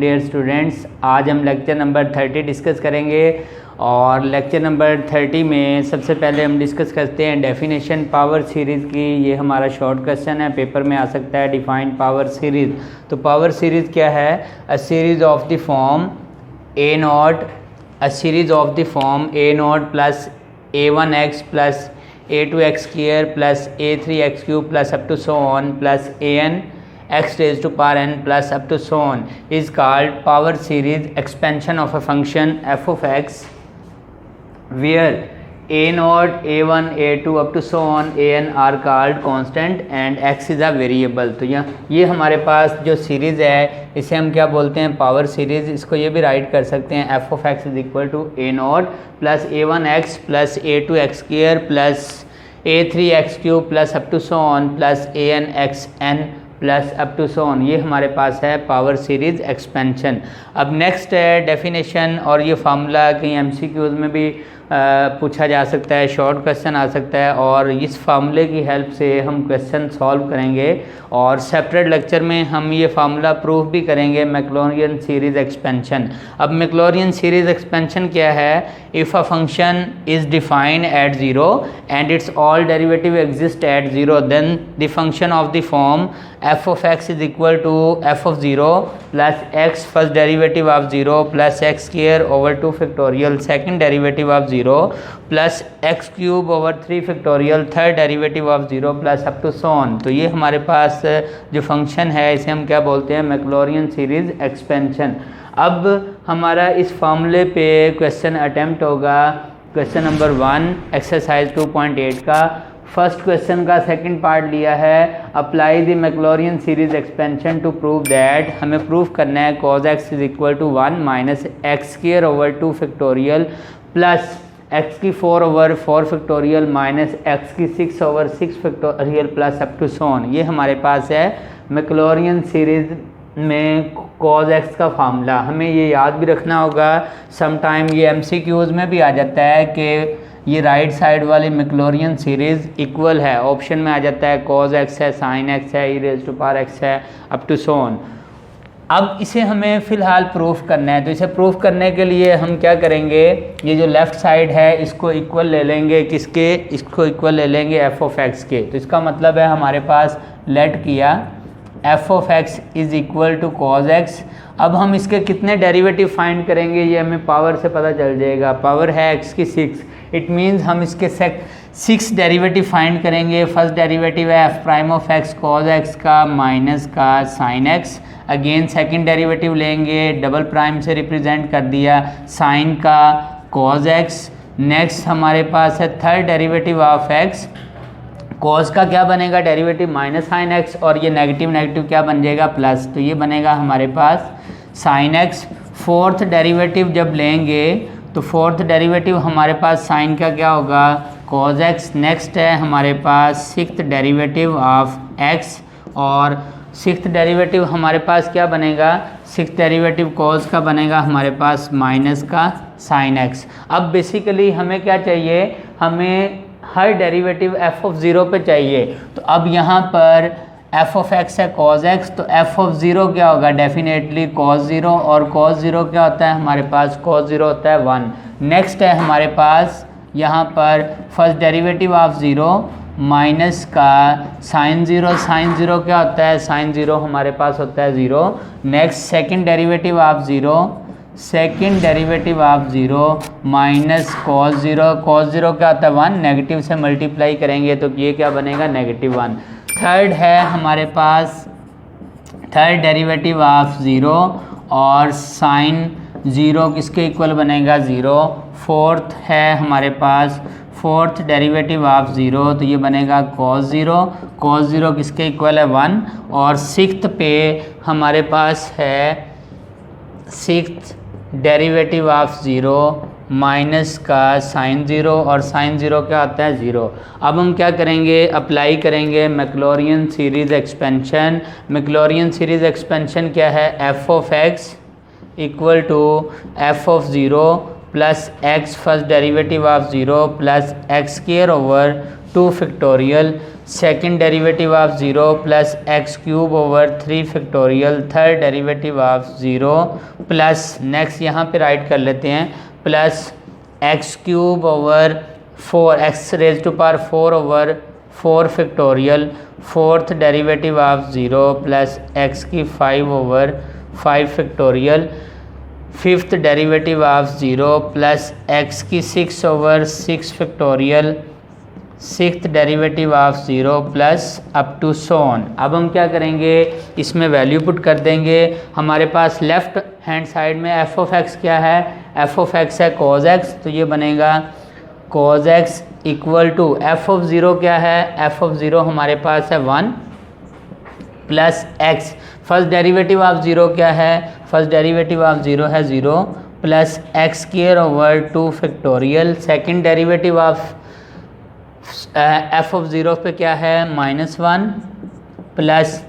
Dear students. आज हम lecture number 30 discuss करेंगे और लेक्चर नंबर 30 में सबसे पहले हम डिस्कस करते हैं डेफिनेशन पावर सीरीज़ की। ये हमारा शॉर्ट क्वेश्चन है, पेपर में आ सकता है। डिफाइन पावर सीरीज़, तो पावर सीरीज़ क्या है? A series of the form A naught, a series of the form A naught plus a1x plus a2x square plus a3x cube plus up to so on plus an x raised to power n plus up to so on is called power series expansion of a function f of x where a naught, a1, a2 up to so on an are called constant and x is a variable। तो ये हमारे पास जो series है इसे हम क्या बोलते हैं? Power series. इसको ये भी राइट कर सकते हैं f of x is equal to a naught plus a1x plus a2x square plus a3x cube plus up to so on plus an xn plus up to so on. ये हमारे पास है पावर सीरीज़ एक्सपेंशन। अब next है definition, और ये formula कहीं MCQs में भी पूछा जा सकता है, शॉर्ट क्वेश्चन आ सकता है, और इस फार्मूले की हेल्प से हम क्वेश्चन सॉल्व करेंगे और सेपरेट लेक्चर में हम ये फार्मूला प्रूफ भी करेंगे, मैक्लॉरियन सीरीज़ एक्सपेंशन। अब मैक्लॉरियन सीरीज़ एक्सपेंशन क्या है? If a function is defined at zero and its all derivative exist at zero then the function of the form f of x is equal to f of 0 plus x first derivative of 0 plus x square over 2 factorial second derivative of 0 plus x cube over 3 factorial third derivative of 0 plus up to so on। तो ये हमारे पास जो function है इसे हम क्या बोलते हैं? Maclaurin series expansion. अब हमारा इस फार्मूले पे क्वेश्चन अटेम्प्ट होगा, क्वेश्चन नंबर 1 एक्सरसाइज 2.8 का। फर्स्ट क्वेश्चन का सेकंड पार्ट लिया है, apply the Maclaurin series expansion to prove that. हमें प्रूफ करना है cos x is equal to 1 minus x square over 2 factorial plus x की 4 ओवर 4 फैक्टोरियल माइनस x की 6 over 6 factorial plus up to so on. ये हमारे पास है Maclaurin series में cos x का फार्मूला। हमें ये याद भी रखना होगा, समटाइम ये एमसीक्यूज़ में भी आ जाता है कि ये राइट साइड वाली मैक्लॉरियन सीरीज़ इक्वल है, ऑप्शन में आ जाता है cos x है, sin x है, e raised to power x है, अप टू सो ऑन। अब इसे हमें फ़िलहाल प्रूफ करना है, तो इसे प्रूफ करने के लिए हम क्या करेंगे? ये जो लेफ़्ट साइड है इसको इक्वल ले लेंगे, किसके? इसको इक्वल ले लेंगे f of x के। तो इसका मतलब है हमारे पास लेट किया f of x is equal to cos x। अब हम इसके कितने डेरिवेटिव फाइंड करेंगे ये हमें पावर से पता चल जाएगा। पावर है x की 6, इट मीन्स हम इसके 6 डेरिवेटिव फाइंड करेंगे। फर्स्ट डेरिवेटिव है f prime of x cos x का माइनस का sin x। Again second derivative लेंगे, डबल प्राइम से रिप्रेजेंट कर दिया, sin का cos x। नेक्स्ट हमारे पास है third derivative of x, cos का क्या बनेगा डेरिवेटिव? माइनस sin x, और ये नेगेटिव नेगेटिव क्या बन जाएगा? प्लस। तो ये बनेगा हमारे पास sin x। फोर्थ डेरिवेटिव जब लेंगे तो फोर्थ डेरिवेटिव हमारे पास साइन का क्या होगा? cos x। नेक्स्ट है हमारे पास सिक्स्थ डेरिवेटिव ऑफ x, और सिक्स्थ डेरिवेटिव हमारे पास क्या बनेगा? सिक्स्थ डेरिवेटिव cos का बनेगा हमारे पास माइनस का sin x। अब बेसिकली हमें क्या चाहिए? हमें हर डेरिवेटिव f of 0 पे चाहिए। तो अब यहाँ पर f of x है cos x, तो f of 0 क्या होगा? डेफिनेटली cos 0, और cos 0 क्या होता है हमारे पास? cos 0 होता है 1। नेक्स्ट है हमारे पास यहाँ पर फर्स्ट डेरिवेटिव ऑफ 0 माइनस का sin 0। sin 0 क्या होता है? sin 0 हमारे पास होता है 0। Next second derivative of 0, second derivative of 0 minus cos 0। cos 0 क्या होता है? 1। नेगेटिव से मल्टीप्लाई करेंगे तो ये क्या बनेगा? नेगेटिव 1। थर्ड है हमारे पास थर्ड डेरिवेटिव ऑफ 0, और sin 0 किसके इक्वल बनेगा? 0। फोर्थ है हमारे पास फोर्थ डेरिवेटिव ऑफ 0, तो ये बनेगा cos 0। cos 0 किसके इक्वल है? 1। और सिक्स्थ पे हमारे पास है सिक्स्थ डेरिवेटिव ऑफ 0 माइनस का sin 0, और sin 0 क्या आता है? 0। अब हम क्या करेंगे? अप्लाई करेंगे Maclaurin series expansion. Maclaurin series expansion क्या है? f of x equal to f of 0 plus x first derivative of 0 plus x square over 2 factorial second derivative of 0 plus x cube over 3 factorial, third derivative of 0 plus next यहाँ पे write कर लेते हैं plus x cube over 4 X raise to power 4 over 4 factorial, fourth derivative of 0 plus X की 5 over 5 factorial, fifth derivative of 0 plus X की 6 over 6 factorial, sixth derivative of 0 plus up to so on. अब हम क्या करेंगे, इसमें value put कर देंगे। हमारे पास लेफ़्ट हैंड साइड में एफ ऑफ एक्स क्या है, एफ ऑफ एक्स है कॉज एक्स, तो ये बनेगा cos X equal to F of 0 क्या है, एफ ऑफ 0 हमारे पास है 1 plus x, first derivative of 0 क्या है, फर्स्ट डेरिवेटिव ऑफ 0 है 0 plus x square over 2 factorial, second derivative of F of 0 पे क्या है -1 plus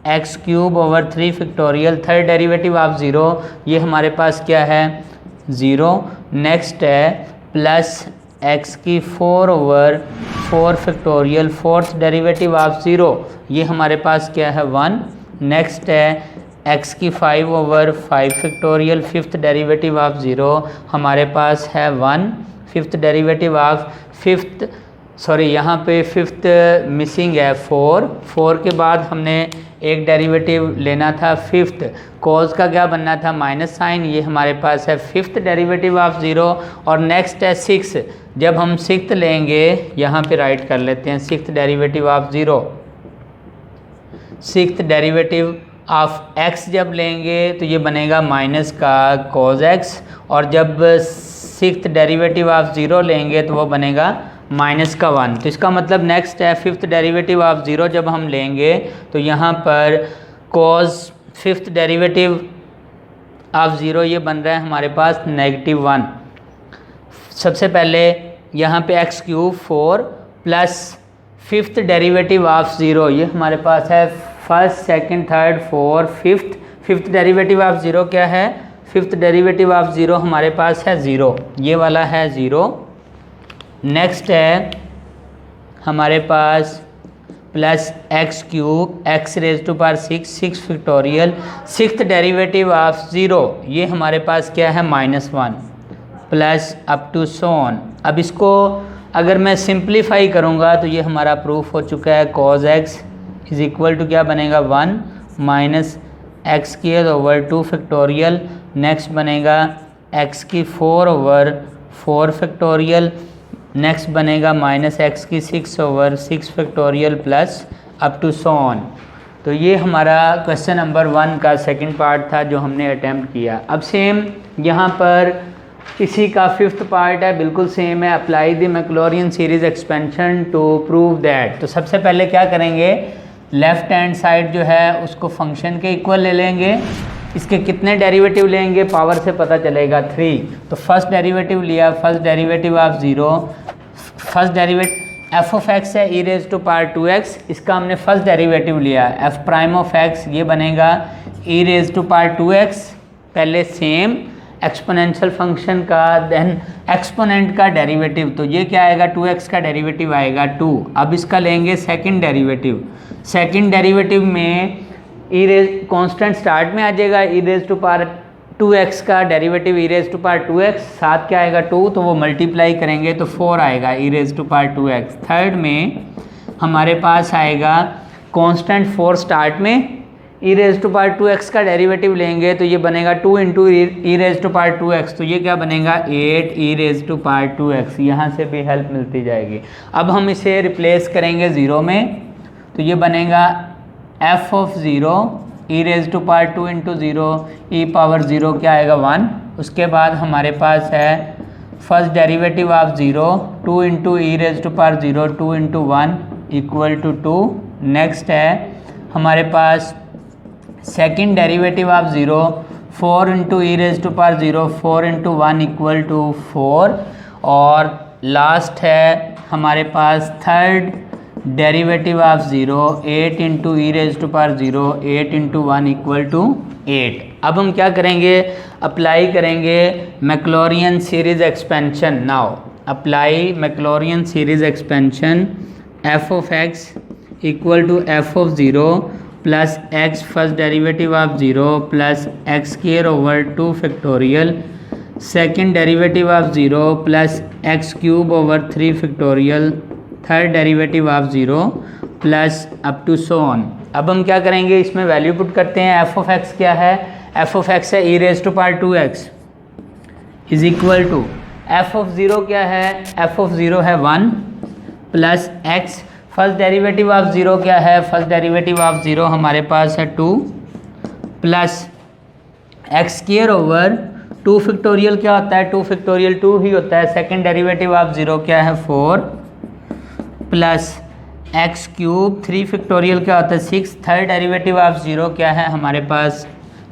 x cube over 3 factorial, third derivative of 0 ये हमारे पास क्या है 0, नेक्स्ट है प्लस एक्स की 4 over 4 factorial, fourth derivative of 0 ये हमारे पास क्या है 1, नेक्स्ट है एक्स की 5 over 5 factorial, fifth derivative of 0 हमारे पास है 1, फिफ्थ डेरिवेटिव ऑफ यहाँ पे फिफ्थ मिसिंग है 4 के बाद हमने एक डेरिवेटिव लेना था फिफ्थ, कॉज का क्या बनना था माइनस साइन, ये हमारे पास है फिफ्थ डेरिवेटिव ऑफ 0 और नेक्स्ट है 6, जब हम सिक्स्थ लेंगे यहाँ पे राइट कर लेते हैं sixth derivative of 0, sixth derivative of x जब लेंगे तो ये बनेगा माइनस का कॉज x, और जब सिक्स्थ डेरिवेटिव ऑफ 0 लेंगे तो वो बनेगा माइनस का 1। तो इसका मतलब नेक्स्ट है फिफ्थ डेरिवेटिव ऑफ 0 जब हम लेंगे तो यहाँ पर कॉज फिफ्थ डेरिवेटिव ऑफ 0 ये बन रहा है हमारे पास -1। सबसे पहले यहाँ पे x cube 4 plus fifth derivative of 0 ये हमारे पास है first second third four fifth, fifth derivative of 0 क्या है, फिफ्थ डेरिवेटिव ऑफ 0 हमारे पास है 0, ये वाला है 0, नेक्स्ट है हमारे पास plus x cube x raise to power 6 factorial, sixth derivative of 0 ये हमारे पास क्या है -1 plus up to so on. अब इसको अगर मैं सिंप्लीफाई करूँगा तो ये हमारा प्रूफ हो चुका है cos X is equal to क्या बनेगा 1 minus x square over 2 factorial, next बनेगा एक्स की 4 ओवर 4 फैक्टोरियल, नेक्स्ट बनेगा माइनस एक्स की 6 over 6 factorial plus up to so on. तो ये हमारा क्वेश्चन नंबर 1 का सेकंड पार्ट था जो हमने अटैम्प्ट किया। अब सेम यहाँ पर इसी का फिफ्थ पार्ट है, बिल्कुल सेम है, apply the Maclaurin series expansion to prove that. तो सबसे पहले क्या करेंगे, लेफ़्ट हैंड साइड जो है उसको फंक्शन के इक्वल ले लेंगे, इसके कितने डेरिवेटिव लेंगे पावर से पता चलेगा 3, तो फर्स्ट डेरिवेटिव लिया, first derivative of 0, first derivative F of x है e raise to power 2x, इसका हमने फर्स्ट डेरिवेटिव लिया एफ प्राइम ऑफ एक्स ये बनेगा ई रेज टू पावर 2x, पहले सेम एक्सपोनेंशियल फंक्शन का देन एक्सपोनेंट का डेरिवेटिव, तो ये क्या आएगा 2x का डेरिवेटिव आएगा 2। अब इसका लेंगे सेकंड डेरिवेटिव, सेकंड डेरिवेटिव में ई रेज कॉन्स्टेंट स्टार्ट में आ जाएगा, ई रेज टू पावर 2x का derivative E raise to power 2x, साथ क्या आएगा 2, तो वो मल्टीप्लाई करेंगे तो 4 आएगा e raise to power 2x। Third में हमारे पास आएगा कांस्टेंट 4 स्टार्ट में, ई रेज टू पावर 2x का डेरिवेटिव लेंगे तो ये बनेगा 2 into E raise to power 2x, तो ये क्या बनेगा 8 ई रेज टू पावर 2x, यहाँ से भी हेल्प मिलती जाएगी। अब हम इसे रिप्लेस करेंगे 0 में, तो ये बनेगा f of 0 e raise to power 2 into 0 e power 0 क्या आएगा 1। उसके बाद हमारे पास है first derivative of 0 2 into E raise to power 0 2 into 1 equal to 2। Next है हमारे पास second derivative of 0 4 into E raise to power 0 4 into 1 equal to 4। और लास्ट है हमारे पास third derivative of 0 8 into E raise to power 0 8 into 1 equal to 8। अब हम क्या करेंगे, अप्लाई करेंगे Maclaurin series expansion. Now apply Maclaurin series expansion f of x equal to F of zero plus x first derivative of zero plus x square over 2 factorial second derivative of zero plus x cube over 3 factorial third derivative of zero plus up to so on. अब हम क्या करेंगे, इसमें value put करते हैं। F of x क्या है, F of x है e raise to power 2x is equal to F of zero क्या है, एफ ऑफ ज़ीरो है 1 plus x first derivative of zero क्या है, फर्स्ट डेरिवेटिव ऑफ ज़ीरो हमारे पास है 2 plus x square over 2 factorial क्या होता है, 2 फैक्टोरियल 2 ही होता है। सेकंड डेरिवेटिव ऑफ ज़ीरो क्या है 4 प्लस एक्स क्यूब 3 फैक्टोरियल क्या होता है 6। थर्ड डेरिवेटिव ऑफ ज़ीरो क्या है हमारे पास,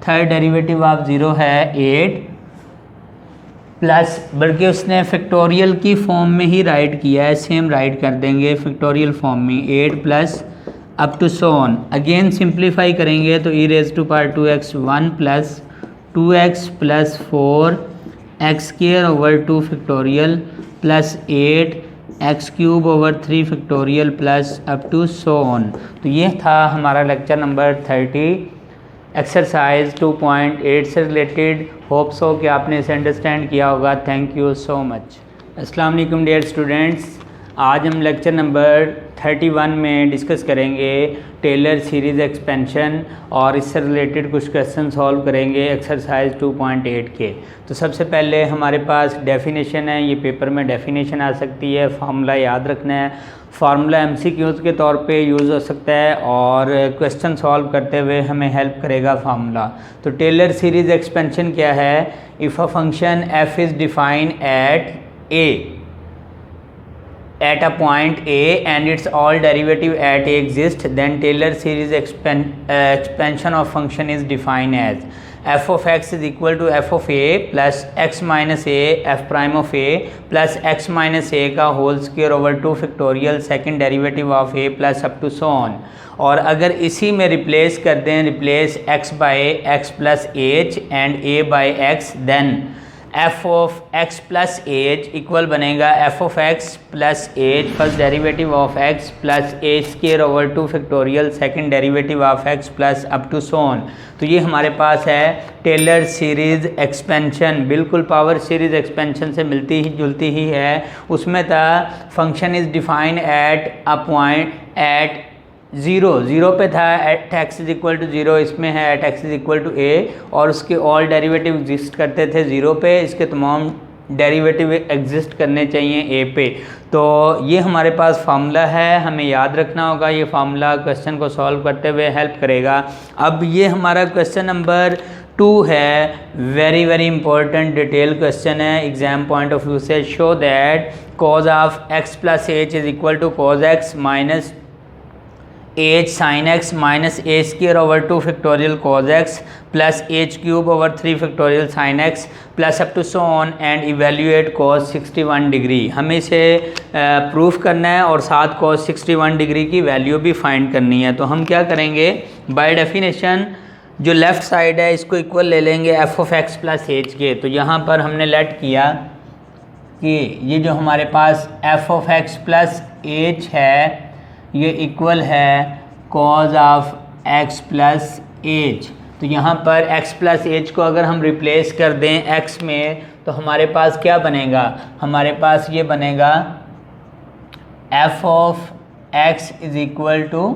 थर्ड डेरिवेटिव ऑफ ज़ीरो है 8 प्लस, बल्कि उसने फैक्टोरियल की फॉर्म में ही राइट किया है, सेम राइट कर देंगे फैक्टोरियल फॉर्म में 8 plus up to so on. Again simplify करेंगे तो e raise to power 2x 1 plus 2x plus 4 x square over 2 factorial plus 8 x cube over 3 factorial plus up to so on. तो ये था हमारा lecture number 30 exercise 2.8 से related. Hope so कि आपने इसे अंडरस्टैंड किया होगा। Thank you so much. अस्सलाम वालेकुम डियर स्टूडेंट्स, आज हम लेक्चर नंबर 31 में डिस्कस करेंगे टेलर सीरीज़ एक्सपेंशन और इससे रिलेटेड कुछ क्वेश्चन सॉल्व करेंगे एक्सरसाइज 2.8 के। तो सबसे पहले हमारे पास डेफिनेशन है, ये पेपर में डेफिनेशन आ सकती है, फार्मूला याद रखना है। फार्मूला एमसीक्यूज़ के तौर पे यूज़ हो सकता है और क्वेश्चन सॉल्व करते हुए हमें हेल्प करेगा फार्मूला। तो टेलर सीरीज़ एक्सपेंशन क्या है, if a function F is define at a point A and its all derivative at A exist, then Taylor series expansion of function is defined as f of x is equal to f of a plus x minus a f prime of a plus x minus a का whole square over 2 factorial second derivative of a plus up to so on. और अगर इसी में replace कर दें, replace x by x plus H and a by x, then f of x plus H equal बनेगा f of x plus H first derivative of x plus H square over 2 factorial second derivative of x plus up to so on. तो ये हमारे पास है Taylor series expansion, बिल्कुल power series expansion से मिलती ही जुलती ही है। उसमें था function is define at a point at zero पे था at x is equal to zero, इसमें है at x is equal to a, और उसके ऑल डेरिवेटिव एग्जिस्ट करते थे ज़ीरो पे, इसके तमाम डेरिवेटिव एग्जिस्ट करने चाहिए ए पे। तो ये हमारे पास फार्मूला है, हमें याद रखना होगा। ये फार्मूला क्वेश्चन को सॉल्व करते हुए हेल्प करेगा। अब ये हमारा क्वेश्चन नंबर 2 है, very very important detail question है एग्जाम पॉइंट ऑफ व्यू से। Show that cos of x plus H is equal to cos X minus H sine X minus A square over 2 factorial cos X plus H cube over 3 factorial sine X plus up to so on and evaluate cos 61 degree. हमें इसे proof करना है और साथ cos 61 degree की value भी find करनी है। तो हम क्या करेंगे, बाय डेफिनेशन जो लेफ़्ट साइड है इसको इक्वल ले लेंगे F of x plus H के। तो यहाँ पर हमने लेट किया कि ये जो हमारे पास f of x plus h है ये इक्वल है cos of x plus h. तो यहाँ पर x प्लस एच को अगर हम रिप्लेस कर दें x में तो हमारे पास क्या बनेगा, हमारे पास ये बनेगा f of x is equal to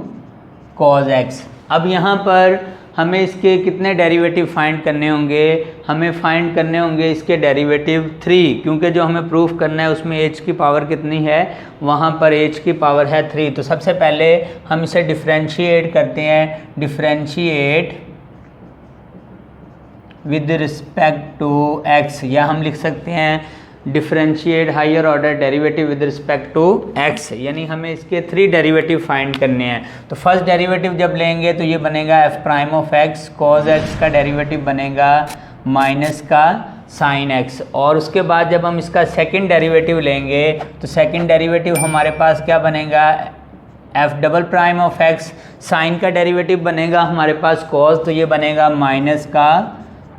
cos x। अब यहाँ पर हमें इसके कितने डेरिवेटिव फाइंड करने होंगे, हमें फाइंड करने होंगे इसके डेरिवेटिव 3, क्योंकि जो हमें प्रूफ करना है उसमें h की पावर कितनी है, वहाँ पर h की पावर है 3। तो सबसे पहले हम इसे डिफरेंशिएट करते हैं, differentiate with respect to x, या हम लिख सकते हैं differentiate higher order derivative with respect to x, यानी हमें इसके 3 डेरिवेटिव फाइंड करने हैं। तो फर्स्ट डेरिवेटिव जब लेंगे तो ये बनेगा f prime of x, cause x का डेरिवेटिव बनेगा माइनस का साइन x, और उसके बाद जब हम इसका सेकंड डेरिवेटिव लेंगे तो सेकंड डेरिवेटिव हमारे पास क्या बनेगा, f double prime of x, sine का डेरिवेटिव बनेगा हमारे पास कॉस, तो ये बनेगा माइनस का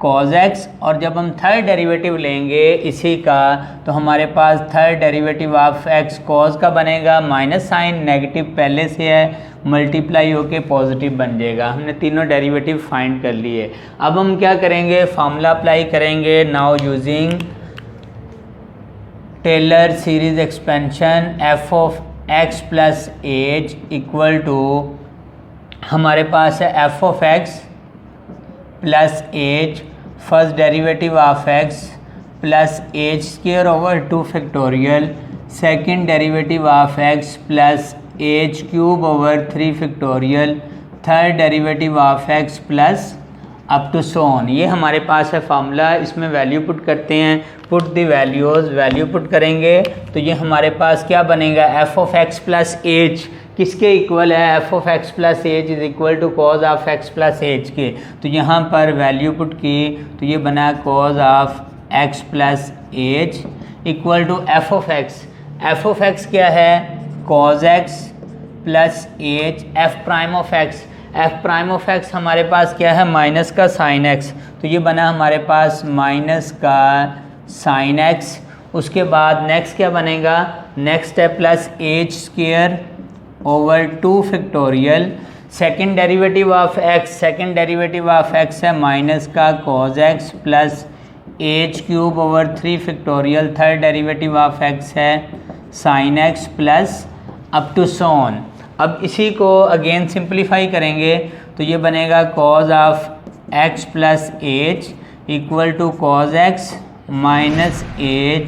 cos x, और जब हम थर्ड डेरिवेटिव लेंगे इसी का तो हमारे पास third derivative of x cos का बनेगा, माइनस साइन नेगेटिव पहले से है, मल्टीप्लाई होके पॉजिटिव बन जाएगा। हमने तीनों डेरिवेटिव फाइंड कर लिए। अब हम क्या करेंगे, फार्मूला अप्लाई करेंगे। Now using Taylor series expansion f of x plus H equal to, हमारे पास है f of x plus H, first derivative of x plus H square over 2 factorial, second derivative of x plus H cube over 3 factorial, third derivative of x plus up to so on. ये हमारे पास है formula. इसमें value put करते हैं, put the values, value put करेंगे तो ये हमारे पास क्या बनेगा, f of x plus H किसके इक्वल है, f of x plus H is equal to cos of x plus H के। तो यहाँ पर वैल्यू पुट की तो ये बना cos of x plus H equal to f of x। f of x क्या है, cos x plus H, f prime of x। f prime of x हमारे पास क्या है, माइनस का साइन x, तो ये बना हमारे पास माइनस का साइन x। उसके बाद नेक्स्ट क्या बनेगा, नेक्स्ट है plus H square over 2 factorial, second derivative of x, second derivative of x है माइनस का cos x plus H cube over 3 factorial, third derivative of x है sin x plus up to so on. अब इसी को again simplify करेंगे तो ये बनेगा cos of x plus H equal to cos x minus H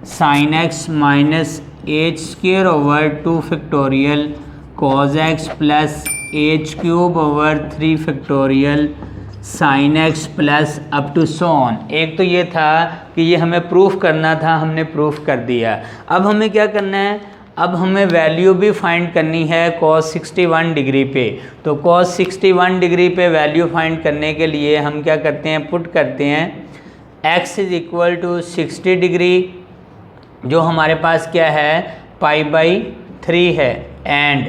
sine x minus H square over 2 factorial cos x plus H cube over 3 factorial sine x plus up to so on. एक तो ये था कि ये हमें proof करना था, हमने प्रूफ कर दिया। अब हमें क्या करना है, अब हमें वैल्यू भी फाइंड करनी है cos 61 डिग्री पे। तो cos 61 डिग्री पे वैल्यू फाइंड करने के लिए हम क्या करते हैं, पुट करते हैं x is equal to 60 degree, जो हमारे पास क्या है π/3 है, एंड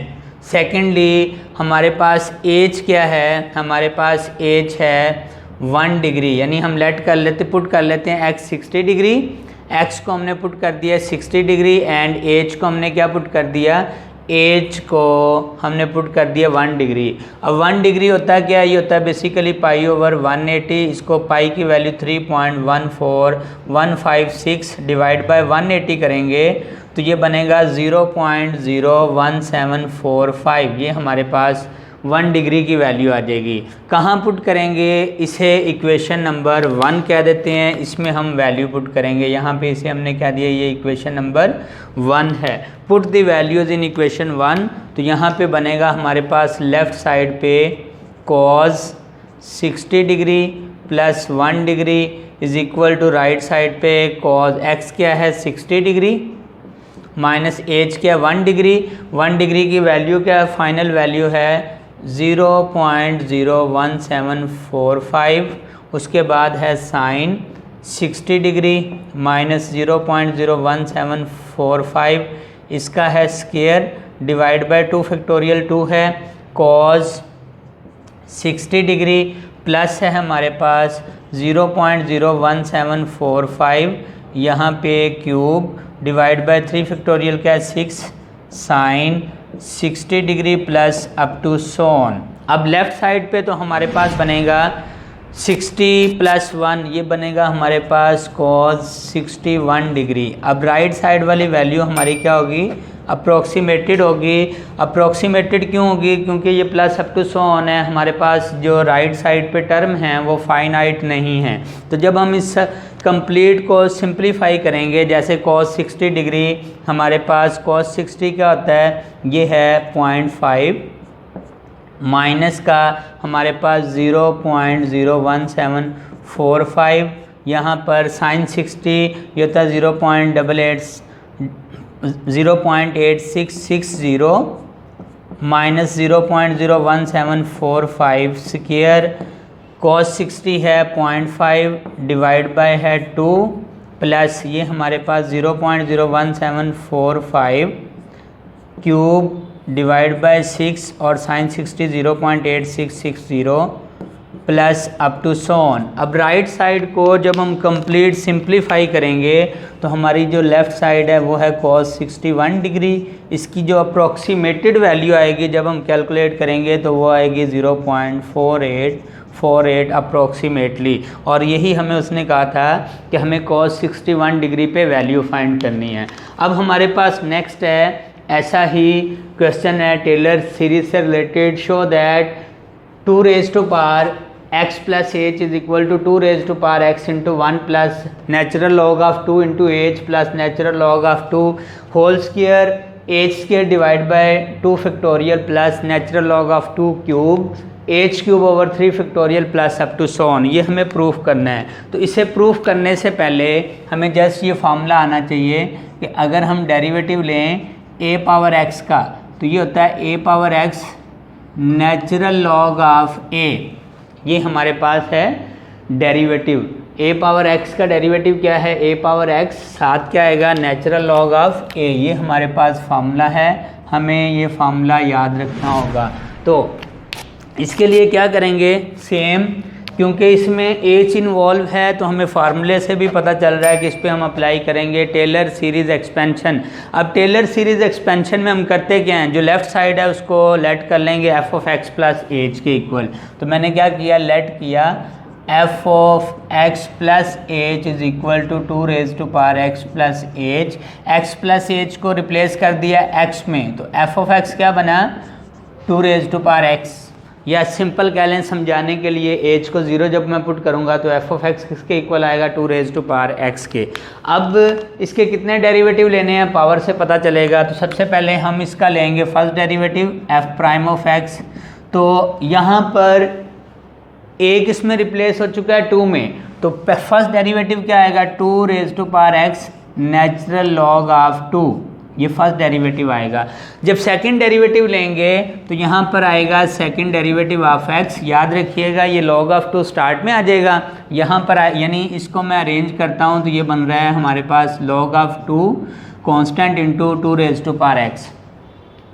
सेकेंडली हमारे पास एज क्या है, हमारे पास एज है 1 डिग्री, यानी हम लेट कर लेते, पुट कर लेते हैं x 60 डिग्री, x को हमने पुट कर दिया 60 डिग्री एंड एज को हमने क्या पुट कर दिया, एज को हमने पुट कर दिया 1 डिग्री। अब 1 डिग्री होता है क्या, ये होता है बेसिकली π/180, इसको पाई की वैल्यू 3.14156 डिवाइड बाय 180 करेंगे तो ये बनेगा 0.01745। ये हमारे पास 1 डिग्री की वैल्यू आ जाएगी। कहाँ पुट करेंगे, इसे इक्वेशन नंबर 1 कह देते हैं, इसमें हम वैल्यू पुट करेंगे। यहाँ पे इसे हमने क्या दिया, ये इक्वेशन नंबर 1 है। Put the values in equation 1, तो यहाँ पे बनेगा हमारे पास लेफ़्ट साइड पे cos 60 degree plus 1 degree is equal to right side पे cos x क्या है 60 डिग्री माइनस एज क्या 1 डिग्री। 1 डिग्री की वैल्यू क्या, फाइनल वैल्यू है 0.01745। उसके बाद है साइन 60 डिग्री माइनस 0.01745, इसका है स्क्वायर डिवाइड बाय 2 फैक्टोरियल 2 है, cos 60 डिग्री प्लस है हमारे पास 0.01745, यहाँ पे क्यूब डिवाइड बाय 3 फैक्टोरियल क्या है 6 sine 60 degree plus up to so on. अब लेफ़्ट साइड पे तो हमारे पास बनेगा 60 प्लस 1, ये बनेगा हमारे पास cos 61 डिग्री। अब राइट साइड वाली वैल्यू हमारी क्या होगी, अप्रोक्सीमेटेड होगी। अप्रोक्सीमेटेड क्यों होगी, क्योंकि ये plus up to so on है, हमारे पास जो राइट साइड पे टर्म हैं वो फाइनाइट नहीं है। तो जब हम इस कंप्लीट को सिंप्लीफाई करेंगे, जैसे cos 60 डिग्री हमारे पास cos 60 क्या होता है, ये है 0.5 माइनस का हमारे पास 0.01745, यहाँ पर sin 60 ये होता है 0.8660 माइनस 0.01745 स्क्वायर, cos 60 है 0.5 डिवाइड बाय है 2 प्लस ये हमारे पास 0.01745 क्यूब डिवाइड बाय 6 और sin 60 0.8660 plus up to so on. अब राइट साइड को जब हम कंप्लीट सिंप्लीफाई करेंगे तो हमारी जो लेफ़्ट साइड है वो है cos 61 डिग्री। इसकी जो अप्रॉक्सीमेटेड वैल्यू आएगी जब हम कैलकुलेट करेंगे तो वो आएगी 0.4848 अप्रॉक्सीमेटली। और यही हमें उसने कहा था कि हमें cos 61 डिग्री पे वैल्यू फाइंड करनी है। अब हमारे पास नेक्स्ट है ऐसा ही क्वेश्चन है टेलर सीरीज से related. Show that 2 raised to power x plus h is equal to 2 raised to power x into 1 plus natural log of 2 into h plus natural log of 2 whole square h square divided by 2 factorial plus natural log of 2 cube h cube over 3 factorial plus up to so on। ये हमें proof करना है। तो इसे proof करने से पहले हमें जस्ट ये फार्मूला आना चाहिए कि अगर हम डेरिवेटिव लें a पावर x का तो ये होता है a power x natural log of a। ये हमारे पास है डेरिवेटिव। a पावर x का डेरिवेटिव क्या है, a पावर x, साथ क्या आएगा नेचुरल लॉग ऑफ a। ये हमारे पास फार्मूला है, हमें ये फार्मूला याद रखना होगा। तो इसके लिए क्या करेंगे, सेम, क्योंकि इसमें h इन्वॉल्व है तो हमें फार्मूले से भी पता चल रहा है कि इस पर हम अप्लाई करेंगे टेलर सीरीज़ एक्सपेंशन। अब टेलर सीरीज़ एक्सपेंशन में हम करते क्या हैं, जो लेफ़्ट साइड है उसको लेट कर लेंगे f of x plus H के इक्वल। तो मैंने क्या किया, लेट किया f of x plus H is equal to 2 raised to power x plus H. x plus H को रिप्लेस कर दिया x में, तो f ऑफ x क्या बना 2 raised to power x, या सिंपल कह लें समझाने के लिए h को 0 जब मैं पुट करूंगा तो f ऑफ x किसके इक्वल आएगा 2 raised to power x के। अब इसके कितने डेरिवेटिव लेने हैं पावर से पता चलेगा। तो सबसे पहले हम इसका लेंगे first derivative f prime of x। तो यहाँ पर a किस में रिप्लेस हो चुका है 2 में, तो फर्स्ट डेरिवेटिव क्या आएगा 2 raised to power x natural log of 2, ये फर्स्ट डेरिवेटिव आएगा। जब सेकंड डेरिवेटिव लेंगे तो यहाँ पर आएगा सेकंड डेरिवेटिव ऑफ x। याद रखिएगा ये log ऑफ 2 स्टार्ट में आ जाएगा, यहाँ पर यानी इसको मैं अरेंज करता हूँ तो ये बन रहा है हमारे पास log of 2 constant into 2 raised to power x।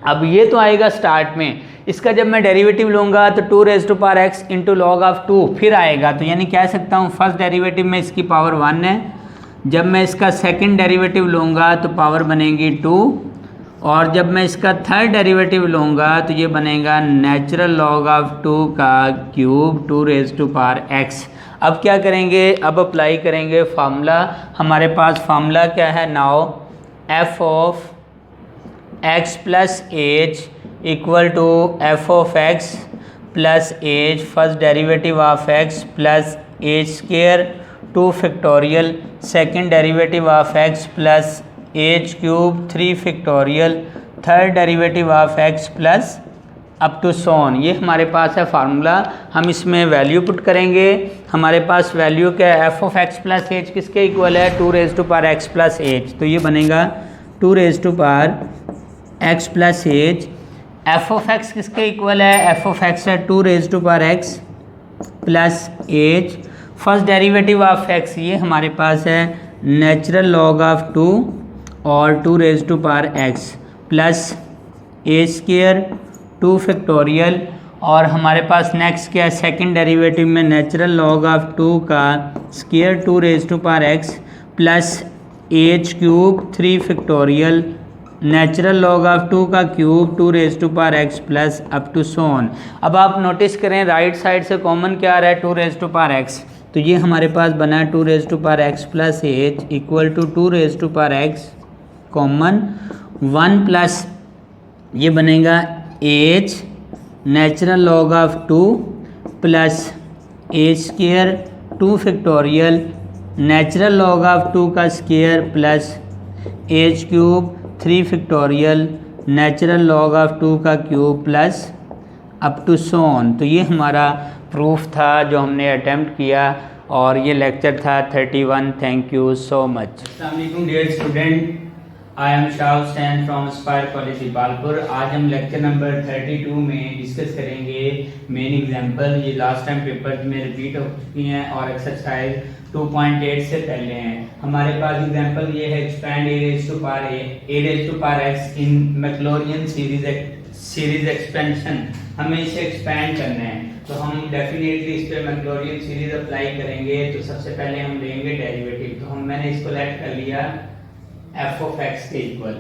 अब ये तो आएगा स्टार्ट में, इसका जब मैं डेरिवेटिव लूँगा तो 2 raised to power x into log of 2 फिर आएगा। तो यानी कह सकता हूँ फर्स्ट डेरिवेटिव में इसकी पावर 1 है, जब मैं इसका सेकंड डेरिवेटिव लूँगा तो पावर बनेगी 2, और जब मैं इसका थर्ड डेरिवेटिव लूँगा तो ये बनेगा नेचुरल लॉग ऑफ 2 का cube 2 raised to power x। अब क्या करेंगे, अब अप्लाई करेंगे फार्मूला। हमारे पास फार्मूला क्या है now, f of x plus H equal to f of x plus H first derivative of x plus H square 2 factorial second derivative of x plus H cube 3 factorial third derivative of x plus up to so on. ये हमारे पास है formula. हम इसमें value put करेंगे। हमारे पास value क्या है, f of x plus H किसके इक्वल है 2 raised to power x plus h. तो ये बनेगा 2 raised to power x plus H. f of x किसके इक्वल है, f ऑफ x है 2 raised to power x plus H. First derivative of x ये हमारे पास है नेचुरल लॉग ऑफ 2 और 2 raised to power x plus a square 2 factorial, और हमारे पास नेक्स्ट क्या है सेकंड डेरिवेटिव में नेचुरल लॉग ऑफ 2 का square 2 raised to power x plus H cube 3 factorial natural log of 2 का cube 2 raised to power x plus up to so on. अब आप नोटिस करें राइट साइड से कॉमन क्या आ रहा है 2 raised to power x, तो ये हमारे पास बना 2 raised to power x plus H equal to 2 raised to power x common 1 plus ये बनेगा H natural log of 2 plus H square 2 factorial natural log of 2 का square plus H cube 3 factorial natural log of 2 का cube plus up to so on. तो ये हमारा proof था जो हमने अटेम्प्ट किया, और ये लेक्चर था 31। Thank you so much. अस्सलाम वालेकुम dear student, I am Shah Hussain from Aspire College Iqbalpur. आज हम लेक्चर नंबर 32 में डिस्कस करेंगे मेन एग्जांपल। ये लास्ट टाइम पेपर में रिपीट हो चुकी हैं और एक्सरसाइज 2.8 से पहले हैं। हमारे पास एग्जांपल ये है expand a raised to power x in Maclaurin series expansion. हमें इसे एक्सपैंड करना है। तो हम डेफिनेटली इस पे मैक्लॉरिन सीरीज अप्लाई करेंगे। तो सबसे पहले हम लेंगे डेरिवेटिव, तो मैंने इसको लेट कर लिया एफ ऑफ एक्स के इक्वल।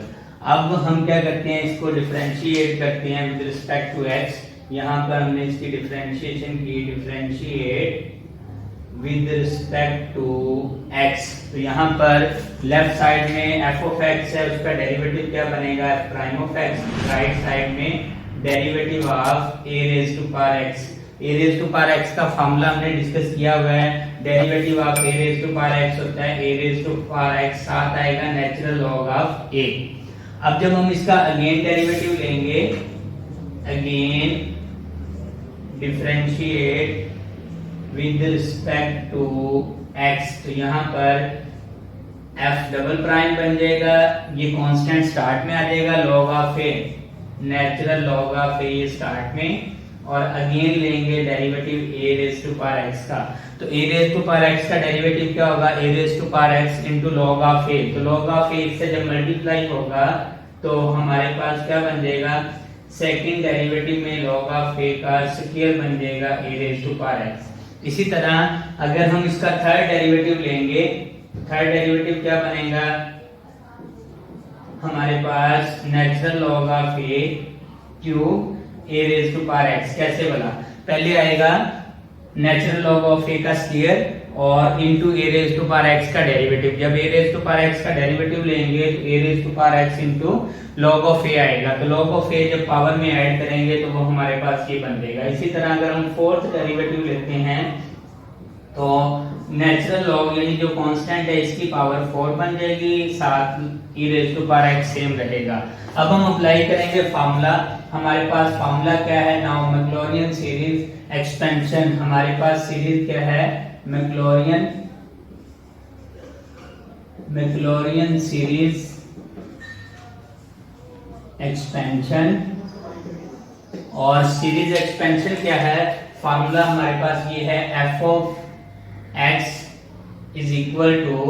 अब हम क्या करते हैं, इसको डिफरेंशिएट करते हैं विद रिस्पेक्ट टू एक्स। यहाँ पर हमने इसकी डिफरेंशिएशन की, differentiate with respect to x. तो यहाँ पर लेफ्ट साइड में एफ ऑफ एक्स है, उसका डेरिवेटिव क्या बनेगा, f prime of x. Right side में derivative of a raise to power x. A raise to power x का फॉर्मूला हमने डिस्कस किया हुआ है। Derivative of a raise to power x होता है a raise to power x, साथ आएगा नेचुरल लॉग ऑफ ए। अब जब हम इसका अगेन डेरिवेटिव लेंगे, again differentiate with respect to x, तो यहाँ पर एफ डबल प्राइम बन जाएगा, ये कांस्टेंट स्टार्ट में आ जाएगा, log of a, natural log of a ये स्टार्ट में, और अगेन लेंगे derivative a raise to power x का। तो a raise to power x का डेरिवेटिव क्या होगा, a raise to power x into log of a. तो लॉग ऑफ ए से जब मल्टीप्लाई होगा तो हमारे पास क्या बन जाएगा, सेकंड डेरिवेटिव में लॉग ऑफ ए का स्क्वायर बन जाएगा a raise to power x. इसी तरह अगर हम इसका थर्ड डेरिवेटिव लेंगे, थर्ड डेरिवेटिव क्या बनेगा हमारे पास, natural log of a cube a raise to power x. कैसे बोला, पहले आएगा नेचुरल लॉग ऑफ ए का स्क्वायर और into a raise to power x का डेरिवेटिव। जब a raise to power x का डेरिवेटिव लेंगे तो a raise to power x into log of a आएगा। तो लॉग ऑफ ए जब पावर में ऐड करेंगे तो वो हमारे पास ये बन जाएगा। इसी तरह अगर हम फोर्थ डेरिवेटिव लेते हैं तो नेचुरल लॉग यानी जो कांस्टेंट है इसकी पावर 4 बन जाएगी, साथ e raise to power x same रहेगा। अब हम अप्लाई करेंगे फार्मूला। हमारे पास फार्मूला क्या है, नाउ मैक्लॉरिन सीरीज एक्सपेंशन। हमारे पास सीरीज क्या है, मैक्लॉरिन सीरीज एक्सपेंशन। और सीरीज एक्सपेंशन क्या है, फार्मूला हमारे पास ये है, F of x is equal to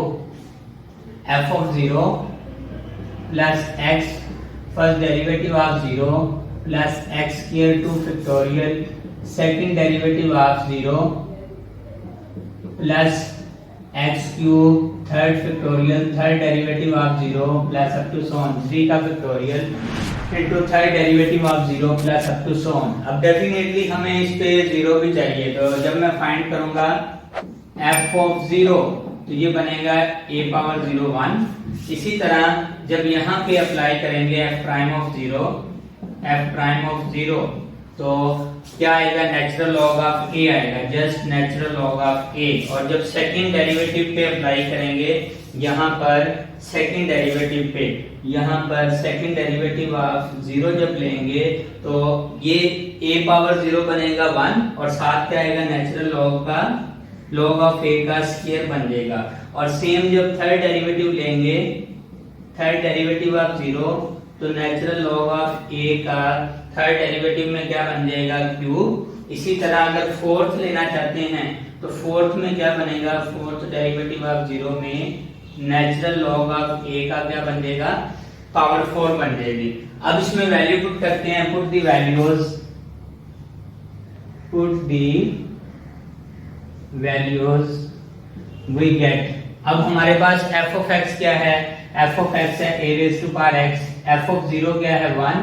f of 0 plus x first derivative of 0 plus x square 2 factorial second derivative of 0 plus x cube third factorial third derivative of 0 plus up to so on 3 का factorial into third derivative of 0 plus up to so on। अब definitely हमें इस पे 0 भी चाहिए, तो जब मैं फाइंड करूंगा f of 0 तो ये बनेगा a पावर 0 1। इसी तरह जब यहाँ पे अप्लाई करेंगे f प्राइम ऑफ 0 तो क्या आएगा, नेचुरल लॉग ऑफ a आएगा, just natural log of a। और जब सेकंड डेरिवेटिव पे अप्लाई करेंगे, यहाँ पर सेकंड डेरिवेटिव पे, यहाँ पर सेकंड डेरिवेटिव ऑफ 0 जब लेंगे तो ये a पावर 0 बनेगा 1 और साथ क्या आएगा, नेचुरल लॉग का लॉग ऑफ ए का स्क्वायर बन जाएगा। और सेम जब थर्ड डेरिवेटिव लेंगे, थर्ड डेरिवेटिव ऑफ 0 तो नेचुरल लॉग ऑफ ए का थर्ड डेरिवेटिव में क्या बन जाएगा, क्यूब। इसी तरह अगर फोर्थ लेना चाहते हैं तो फोर्थ में क्या बनेगा, फोर्थ डेरिवेटिव ऑफ 0 में नेचुरल लॉग ऑफ ए का क्या बन जाएगा, पावर 4 बन जाएगी। अब इसमें वैल्यू पुट करते हैं, put the values we get। अब हमारे पास f of x क्या है, f of x है a raised to power x, f of 0 क्या है 1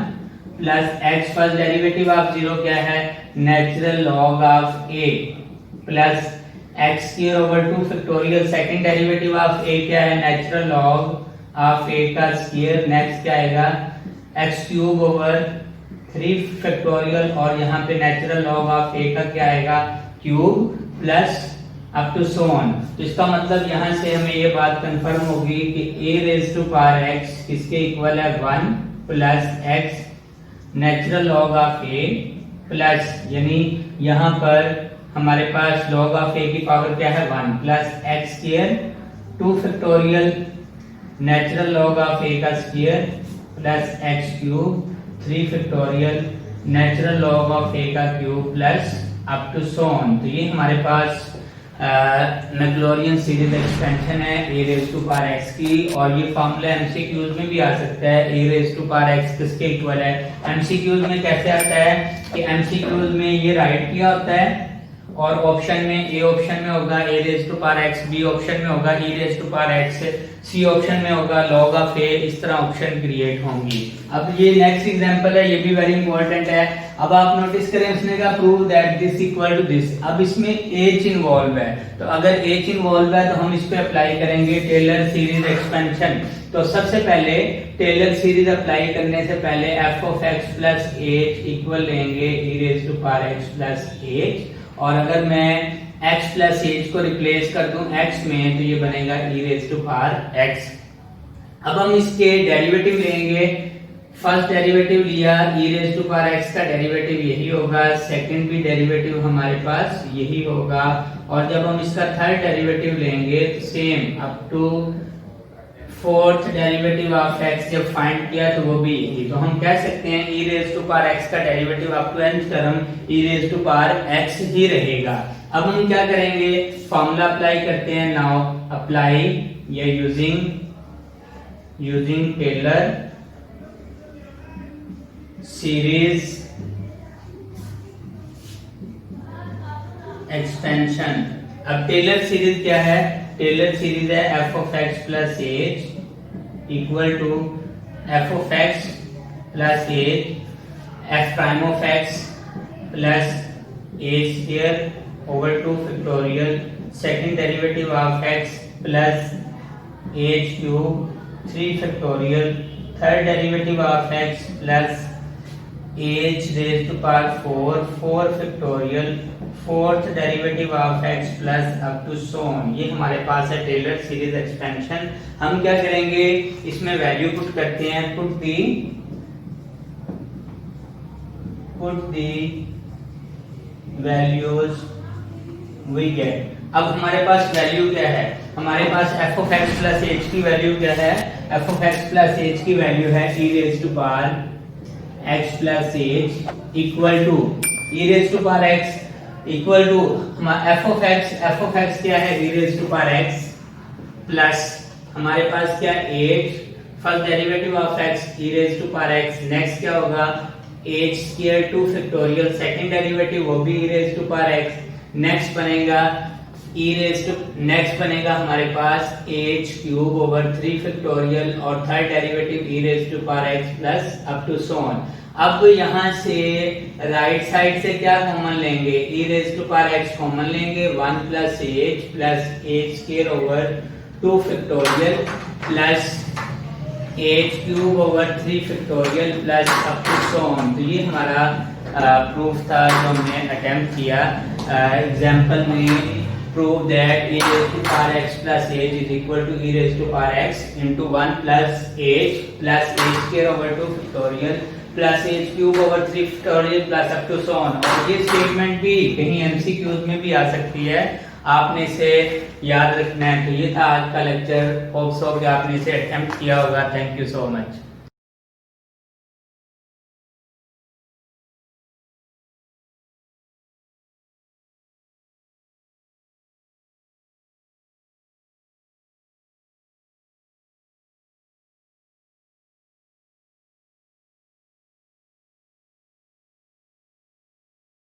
plus x first derivative of 0 क्या है, natural log of a plus x square over 2 factorial second derivative of a क्या है, natural log of a का square. Next क्या आएगा, x cube over 3 factorial और यहाँ पे नेचुरल लॉग ऑफ a का क्या आएगा, cube plus up to so on. तो इसका मतलब यहाँ से हमें ये बात कंफर्म होगी कि a raise to power x किसके इक्वल है, 1 plus x natural log of a plus, यानी यहाँ पर हमारे पास लॉग ऑफ a की पावर क्या है 1 plus x square 2 factorial natural log of a का square plus x cube 3 factorial natural log of a का cube plus up to so on. तो ये हमारे पास मैक्लॉरियन सीरीज एक्सपेंशन है a raise to power x की, और ये फॉर्मूला एमसीक्यूज में भी आ सकता है। A raise to power x किसके इक्वल है? एमसीक्यूज में कैसे आता है कि एमसीक्यूज में ये राइट किया होता है, और ऑप्शन में ए ऑप्शन में होगा a raise to power x, B option में होगा e raise to power x, C option में होगा लॉग ऑफ ए, इस तरह ऑप्शन क्रिएट होंगी। अब ये नेक्स्ट एग्जांपल है, ये भी वेरी इंपॉर्टेंट है। अब आप नोटिस करें, उसने कहा prove that this equal to this. अब इसमें एच इन्वॉल्व है, तो अगर एच इन्वॉल्व है तो हम इस पे अप्लाई करेंगे टेलर सीरीज एक्सपेंशन। तो सबसे पहले टेलर सीरीज अप्लाई करने से पहले f of x plus H equal लेंगे e raise to power x plus h, और अगर मैं x प्लस एच को रिप्लेस कर दूं x में तो ये बनेगा e raise to power x। अब हम इसके डेरिवेटिव लेंगे। फर्स्ट डेरिवेटिव लिया, e raise to power x का डेरिवेटिव यही होगा, सेकंड भी डेरिवेटिव हमारे पास यही होगा, और जब हम इसका थर्ड डेरिवेटिव लेंगे तो same up to fourth derivative of x जब फाइंड किया तो वो भी यही। तो हम कह सकते हैं e raise to power x का derivative up to nth term e raise to power x ही रहेगा। अब हम क्या करेंगे, फॉर्मूला अप्लाई करते हैं। नाउ अप्लाई या यूजिंग टेलर सीरीज एक्सपेंशन। अब टेलर सीरीज क्या है? टेलर सीरीज है F of x plus H equal to F of x plus h f prime of x plus H square over 2 factorial, second derivative of x plus h cube 3 factorial, third derivative of x plus h raised to power 4 factorial, fourth derivative of x plus up to so on। ये हमारे पास है Taylor series expansion. हम क्या करेंगे, इसमें value put करते हैं, put the values we get. अब हमारे पास वैल्यू क्या है? हमारे पास f of x plus h की वैल्यू क्या है? F of x plus h की वैल्यू है e raise to power x plus H equal to e raise to power x equal to F of x क्या है? E raise to power x plus हमारे पास क्या h, first derivative of x E raise to power x, next क्या होगा h square 2 factorial, second derivative वो भी e raise to power x, next बनेगा हमारे पास एच क्यूब ओवर 3 फैक्टोरियल, और third derivative E raise to power x plus up to so on. अब यहां से राइट साइड से क्या कॉमन लेंगे? E raise to power x common लेंगे, 1 plus H square over 2 factorial plus H cube over 3 factorial plus up to so on. तो ये हमारा प्रूफ था जो हमने अटेम्प्ट किया एग्जाम्पल में। Prove that e raised to power x plus h is equal to e raised to power x into 1 plus h square over 2 factorial plus h cube over 3 factorial plus up to so on। और ये statement भी कहीं MCQs में भी आ सकती है, आपने इसे याद रखना है। तो ये था आज का लेक्चर, होप सो कि आपने इसे अटेम्प्ट किया होगा। Thank you so much.